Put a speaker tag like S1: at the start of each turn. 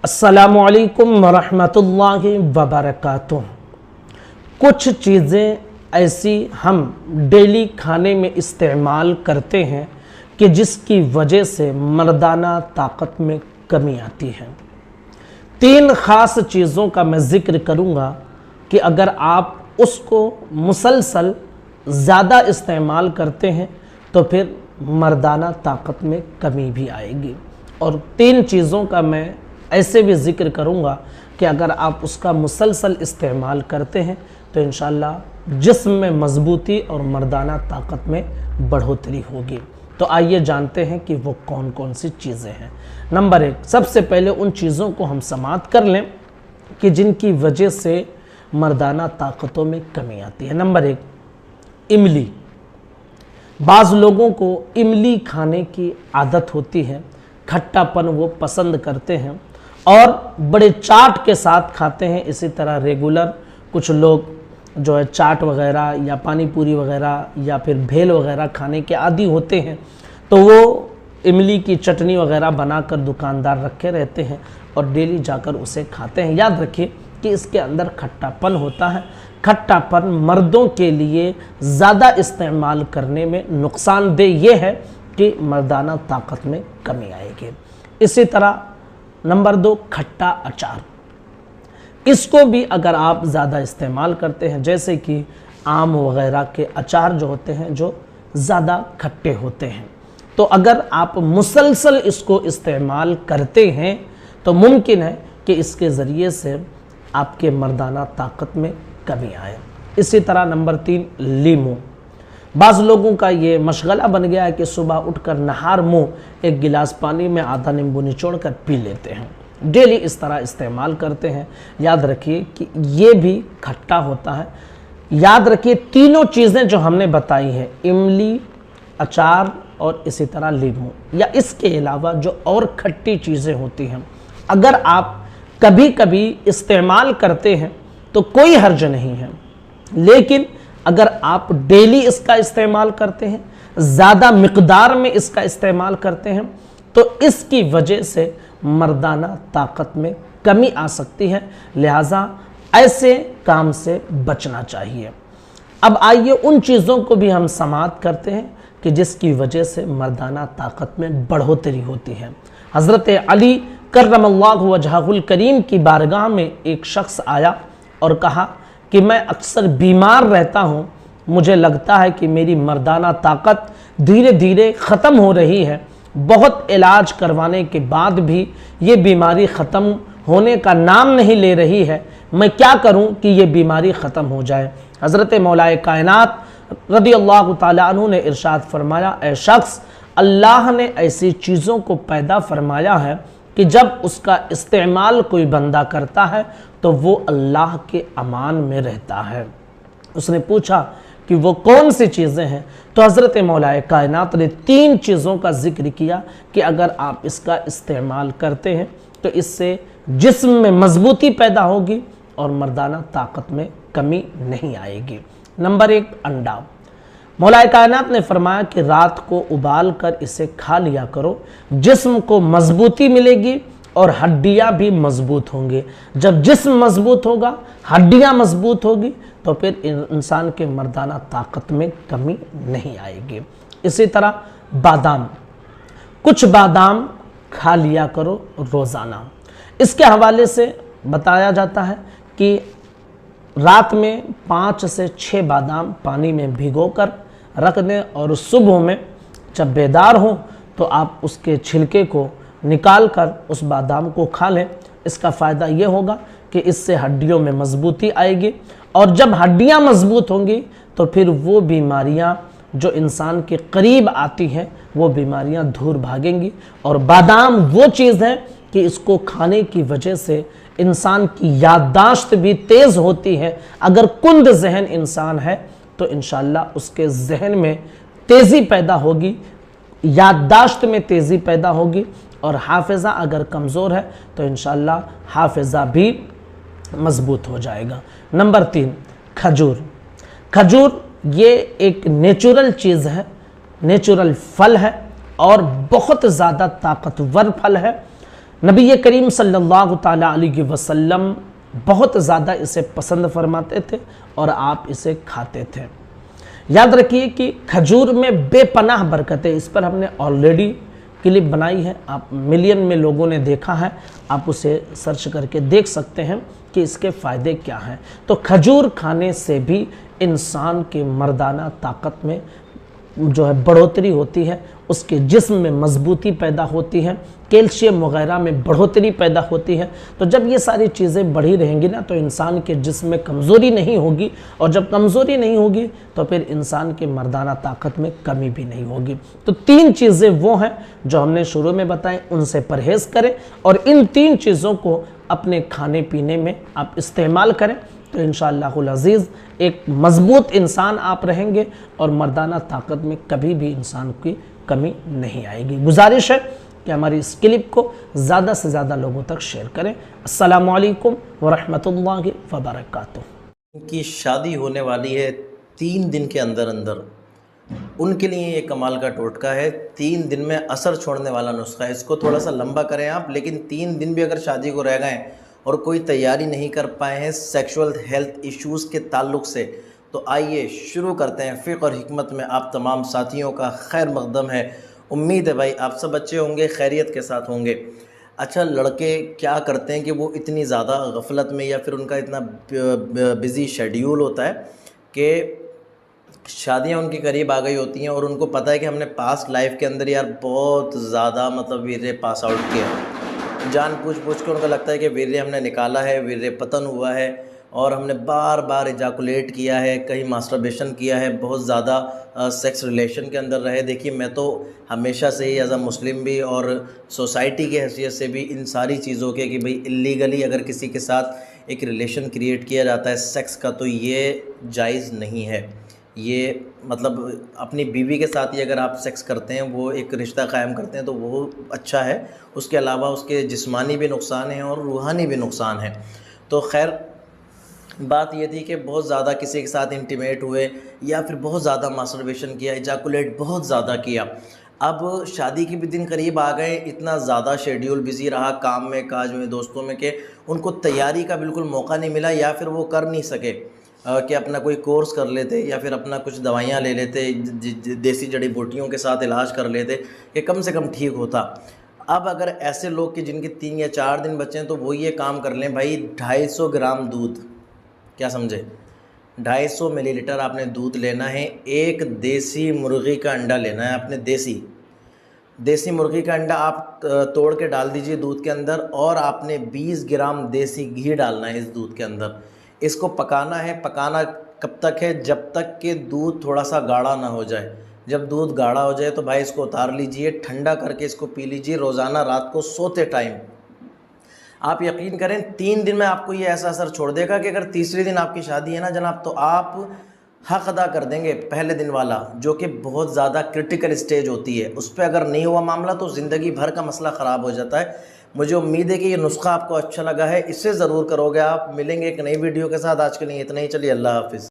S1: अस्सलामुअलैकुम वरहमतुल्लाहि वबरकातुह। कुछ चीज़ें ऐसी हम डेली खाने में इस्तेमाल करते हैं कि जिसकी वजह से मर्दाना ताकत में कमी आती है। तीन ख़ास चीज़ों का मैं ज़िक्र करूँगा कि अगर आप उसको मुसलसल ज़्यादा इस्तेमाल करते हैं तो फिर मर्दाना ताकत में कमी भी आएगी। और तीन चीज़ों का मैं ऐसे भी ज़िक्र करूँगा कि अगर आप उसका मुसलसल इस्तेमाल करते हैं तो इंशाअल्लाह जिस्म में मजबूती और मर्दाना ताकत में बढ़ोतरी होगी। तो आइए जानते हैं कि वो कौन कौन सी चीज़ें हैं। नंबर एक, सबसे पहले उन चीज़ों को हम समाप्त कर लें कि जिनकी वजह से मर्दाना ताकतों में कमी आती है। नंबर एक, इमली। बाज़ लोगों को इमली खाने की आदत होती है, खट्टापन वो पसंद करते हैं और बड़े चाट के साथ खाते हैं। इसी तरह रेगुलर कुछ लोग जो है चाट वगैरह या पानी पूरी वगैरह या फिर भेल वगैरह खाने के आदी होते हैं, तो वो इमली की चटनी वगैरह बनाकर दुकानदार रखे रहते हैं और डेली जाकर उसे खाते हैं। याद रखिए कि इसके अंदर खट्टापन होता है। खट्टापन मर्दों के लिए ज़्यादा इस्तेमाल करने में नुकसानदेह ये है कि मर्दाना ताकत में कमी आएगी। इसी तरह नंबर दो, खट्टा अचार। इसको भी अगर आप ज़्यादा इस्तेमाल करते हैं, जैसे कि आम वगैरह के अचार जो होते हैं जो ज़्यादा खट्टे होते हैं, तो अगर आप मुसलसल इसको इस्तेमाल करते हैं तो मुमकिन है कि इसके ज़रिए से आपके मर्दाना ताकत में कमी आए। इसी तरह नंबर तीन, लीमू। बाज़ लोगों का ये मशगला बन गया है कि सुबह उठकर नहार मुँह एक गिलास पानी में आधा नींबू निचोड़ कर पी लेते हैं। डेली इस तरह इस्तेमाल करते हैं। याद रखिए कि ये भी खट्टा होता है। याद रखिए तीनों चीज़ें जो हमने बताई हैं, इमली, अचार और इसी तरह लीमू, या इसके अलावा जो और खट्टी चीज़ें होती हैं, अगर आप कभी कभी इस्तेमाल करते हैं तो कोई हर्ज नहीं है। लेकिन अगर आप डेली इसका इस्तेमाल करते हैं, ज़्यादा मिकदार में इसका इस्तेमाल करते हैं, तो इसकी वजह से मर्दाना ताकत में कमी आ सकती है। लिहाजा ऐसे काम से बचना चाहिए। अब आइए उन चीज़ों को भी हम समाप्त करते हैं कि जिसकी वजह से मर्दाना ताकत में बढ़ोतरी होती है। हज़रत अली कर्रमल्लाहु वजहुल करीम की बारगाह में एक शख्स आया और कहा कि मैं अक्सर बीमार रहता हूँ, मुझे लगता है कि मेरी मर्दाना ताकत धीरे धीरे ख़त्म हो रही है। बहुत इलाज करवाने के बाद भी ये बीमारी ख़त्म होने का नाम नहीं ले रही है। मैं क्या करूं कि ये बीमारी ख़त्म हो जाए। हज़रत मौलाए कायनात रज़ियल्लाहु ताला अन्हु ने इरशाद फरमाया, ऐ शख्स, अल्लाह ने ऐसी चीज़ों को पैदा फरमाया है कि जब उसका इस्तेमाल कोई बंदा करता है तो वो अल्लाह के अमान में रहता है। उसने पूछा कि वो कौन सी चीज़ें हैं, तो हज़रत मौलाए कायनात ने तीन चीज़ों का जिक्र किया कि अगर आप इसका इस्तेमाल करते हैं तो इससे जिस्म में मजबूती पैदा होगी और मर्दाना ताकत में कमी नहीं आएगी। नंबर एक, अंडा। मौलाए कायनात ने फरमाया कि रात को उबाल कर इसे खा लिया करो, जिस्म को मजबूती मिलेगी और हड्डियाँ भी मजबूत होंगी। जब जिस्म मजबूत होगा, हड्डियाँ मजबूत होगी, तो फिर इंसान के मर्दाना ताकत में कमी नहीं आएगी। इसी तरह बादाम। कुछ बादाम खा लिया करो रोज़ाना। इसके हवाले से बताया जाता है कि रात में 5 से 6 बादाम पानी में भिगोकर रख दें और सुबह में जब बेदार हो तो आप उसके छिलके को निकाल कर उस बादाम को खा लें। इसका फ़ायदा ये होगा कि इससे हड्डियों में मजबूती आएगी और जब हड्डियां मजबूत होंगी तो फिर वो बीमारियां जो इंसान के करीब आती हैं वो बीमारियां दूर भागेंगी। और बादाम वो चीज़ है कि इसको खाने की वजह से इंसान की याददाश्त भी तेज़ होती है। अगर कुंद जहन इंसान है तो इंशाअल्लाह उसके जहन में तेज़ी पैदा होगी, याददाश्त में तेज़ी पैदा होगी, और हाफिज़ा अगर कमज़ोर है तो इंशाअल्लाह हाफिज़ा भी मजबूत हो जाएगा। नंबर तीन, खजूर। खजूर ये एक नेचुरल चीज़ है, नेचुरल फल है और बहुत ज़्यादा ताकतवर फल है। नबी करीम सल्लल्लाहु ताला अलैहि वसल्लम बहुत ज़्यादा इसे पसंद फरमाते थे और आप इसे खाते थे। याद रखिए कि खजूर में बेपनाह बरकत है। इस पर हमने ऑलरेडी क्लिप बनाई है, आप मिलियन में लोगों ने देखा है, आप उसे सर्च करके देख सकते हैं कि इसके फ़ायदे क्या हैं। तो खजूर खाने से भी इंसान के मर्दाना ताकत में जो है बढ़ोतरी होती है, उसके जिस्म में मजबूती पैदा होती है, कैल्शियम वगैरह में बढ़ोतरी पैदा होती है। तो जब ये सारी चीज़ें बढ़ी रहेंगी ना, तो इंसान के जिस्म में कमज़ोरी नहीं होगी, और जब कमज़ोरी नहीं होगी तो फिर इंसान के मर्दाना ताकत में कमी भी नहीं होगी। तो 3 चीज़ें वो हैं जो हमने शुरू में बताएं, उनसे परहेज़ करें और इन 3 चीज़ों को अपने खाने पीने में आप इस्तेमाल करें, तो इंशाअल्लाहुल अज़ीज़ एक मज़बूत इंसान आप रहेंगे और मर्दाना ताकत में कभी भी इंसान की कमी नहीं आएगी। गुजारिश है कि हमारी इस क्लिप को ज़्यादा से ज़्यादा लोगों तक शेयर करें। अस्सलामु अलैकुम वरहमतुल्लाहि वबरकातुहू।
S2: की शादी होने वाली है 3 दिन के अंदर अंदर, उनके लिए ये कमाल का टोटका है। 3 दिन में असर छोड़ने वाला नुस्खा है। इसको थोड़ा सा लंबा करें आप, लेकिन 3 दिन भी अगर शादी को रह गए और कोई तैयारी नहीं कर पाए हैं सेक्सुअल हेल्थ इश्यूज़ के ताल्लुक़ से, तो आइए शुरू करते हैं। फ़िक़्ह और हिकमत में आप तमाम साथियों का खैर मक़दम है। उम्मीद है भाई आप सब अच्छे होंगे, खैरियत के साथ होंगे। अच्छा, लड़के क्या करते हैं कि वो इतनी ज़्यादा गफलत में या फिर उनका इतना बिज़ी शेड्यूल होता है कि शादियां उनके करीब आ गई होती हैं और उनको पता है कि हमने पास्ट लाइफ के अंदर यार बहुत ज़्यादा मतलब वीर्य पास आउट किया। जान पूछ के उनको लगता है कि वीर्य हमने निकाला है, वीर्य पतन हुआ है और हमने बार बार इजाकुलेट किया है, कहीं मास्टरबेशन किया है, बहुत ज़्यादा सेक्स रिलेशन के अंदर रहे। देखिए, मैं तो हमेशा से ही एज अ मुस्लिम भी और सोसाइटी की हैसियत से भी इन सारी चीज़ों के कि भाई इल्लीगली अगर किसी के साथ एक रिलेशन क्रिएट किया जाता है सेक्स का, तो ये जायज़ नहीं है। ये मतलब अपनी बीवी के साथ ही अगर आप सेक्स करते हैं, वो एक रिश्ता कायम करते हैं, तो वो अच्छा है। उसके अलावा उसके जिस्मानी भी नुकसान हैं और रूहानी भी नुकसान है। तो खैर, बात ये थी कि बहुत ज़्यादा किसी के साथ इंटीमेट हुए या फिर बहुत ज़्यादा मास्टरबेशन किया, इजाकुलेट बहुत ज़्यादा किया। अब शादी के भी दिन करीब आ गए, इतना ज़्यादा शेड्यूल बिज़ी रहा काम में, काज में, दोस्तों में, कि उनको तैयारी का बिल्कुल मौका नहीं मिला या फिर वो कर नहीं सके कि अपना कोई कोर्स कर लेते या फिर अपना कुछ दवाइयाँ ले लेते, देसी जड़ी बूटियों के साथ इलाज कर लेते कि कम से कम ठीक होता। अब अगर ऐसे लोग कि जिनके 3 या 4 दिन बचे हैं, तो वो ये काम कर लें भाई, 250 ग्राम दूध, क्या समझे, 250 मिलीलीटर आपने दूध लेना है। एक देसी मुर्गी का अंडा लेना है आपने, देसी मुर्गी का अंडा आप तोड़ के डाल दीजिए दूध के अंदर, और आपने 20 ग्राम देसी घी डालना है इस दूध के अंदर। इसको पकाना है। पकाना कब तक है? जब तक कि दूध थोड़ा सा गाढ़ा ना हो जाए। जब दूध गाढ़ा हो जाए तो भाई इसको उतार लीजिए, ठंडा करके इसको पी लीजिए रोज़ाना रात को सोते टाइम। आप यकीन करें 3 दिन में आपको ये ऐसा असर छोड़ देगा कि अगर तीसरे दिन आपकी शादी है ना जनाब, तो आप हक़ अदा कर देंगे पहले दिन वाला, जो कि बहुत ज़्यादा क्रिटिकल स्टेज होती है। उस पर अगर नहीं हुआ मामला तो ज़िंदगी भर का मसला ख़राब हो जाता है। मुझे उम्मीद है कि ये नुस्खा आपको अच्छा लगा है, इससे ज़रूर करोगे आप। मिलेंगे एक नई वीडियो के साथ, आज के लिए इतना ही। चलिए, अल्लाह हाफ़िज़।